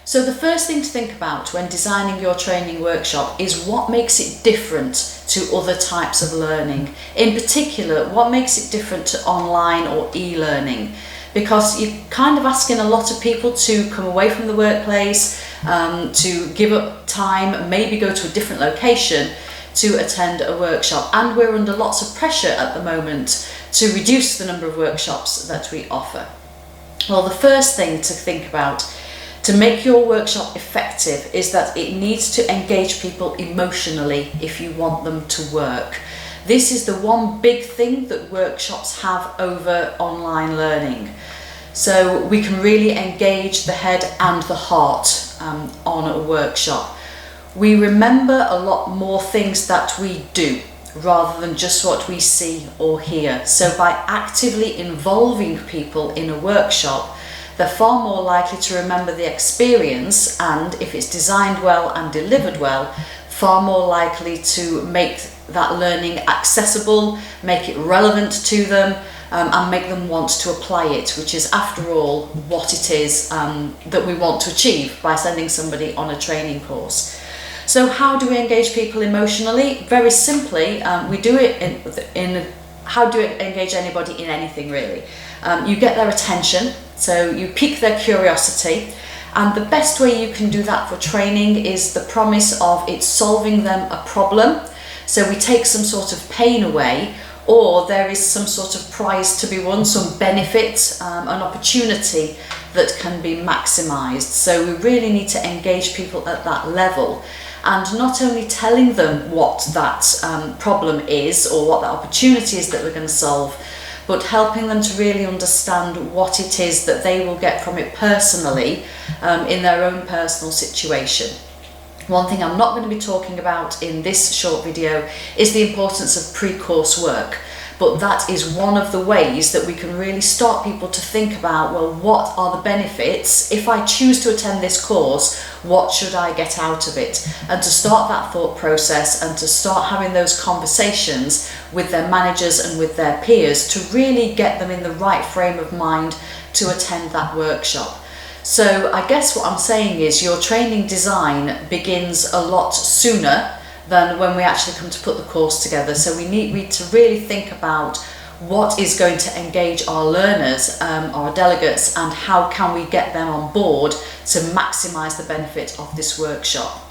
So the first thing to think about when designing your training workshop is what makes it different to other types of learning. In particular, what makes it different to online or e-learning? Because you're kind of asking a lot of people to come away from the workplace, to give up time, maybe go to a different location to attend a workshop. And we're under lots of pressure at the moment to reduce the number of workshops that we offer. Well, the first thing to think about to make your workshop effective is that it needs to engage people emotionally if you want them to work. This is the one big thing that workshops have over online learning. So we can really engage the head and the heart on a workshop. We remember a lot more things that we do rather than just what we see or hear. So by actively involving people in a workshop, they're far more likely to remember the experience, and if it's designed well and delivered well, far more likely to make that learning accessible, make it relevant to them, and make them want to apply it, which is after all what it is that we want to achieve by sending somebody on a training course. So how do we engage people emotionally? Very simply, we do it in how do you engage anybody in anything really? You get their attention, so you pique their curiosity, and the best way you can do that for training is the promise of it solving them a problem. So we take some sort of pain away, or there is some sort of prize to be won, some benefit, an opportunity that can be maximised. So we really need to engage people at that level, and not only telling them what that problem is or what the opportunity is that we're going to solve, but helping them to really understand what it is that they will get from it personally in their own personal situation. One thing I'm not going to be talking about in this short video is the importance of pre-coursework, but that is one of the ways that we can really start people to think about, well, what are the benefits? If I choose to attend this course, what should I get out of it? And to start that thought process and to start having those conversations with their managers and with their peers to really get them in the right frame of mind to attend that workshop. So I guess what I'm saying is your training design begins a lot sooner than when we actually come to put the course together. So we need to really think about what is going to engage our learners, our delegates, and how can we get them on board to maximise the benefit of this workshop.